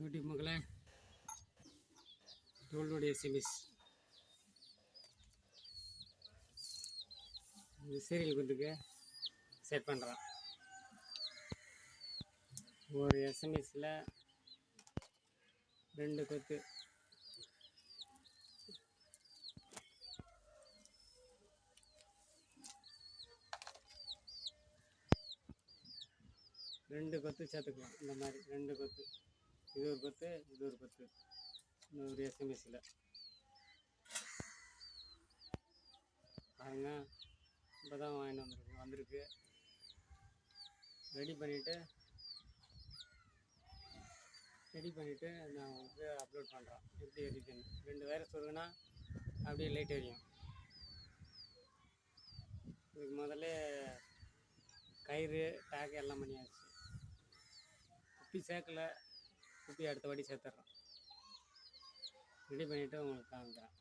YouTube மக்களே, டோல்லுடைய SMS இந்த serial குத்துக்கு set பண்ணுறான். ஒரு எஸ்எம்எஸில் 2 கொத்து, சேர்த்துக்கலாம். இந்த மாதிரி 2 கொத்து, இது ஒரு கொத்து, இது ஒரு கொத்து. இந்த ஒரு எஸ்எம்எஸில் பாருங்க, இப்போ தான் வாங்கிட்டு வந்திருக்கு. ரெடி பண்ணிவிட்டு நான் உங்களுக்கு அப்லோட் பண்ணுறேன். எப்படி எரியுதுன்னு 2 வைரஸ் வருதுன்னா அப்படியே லைட் எரியும். இதுக்கு முதல்ல கயிறு டேக் எல்லாம் பண்ணியாச்சு. குப்பி சேர்க்கலை, குப்பி அடுத்த வாட்டி சேர்த்துட்றேன். ரெடி பண்ணிவிட்டு உங்களுக்கு காமிக்கிறேன்.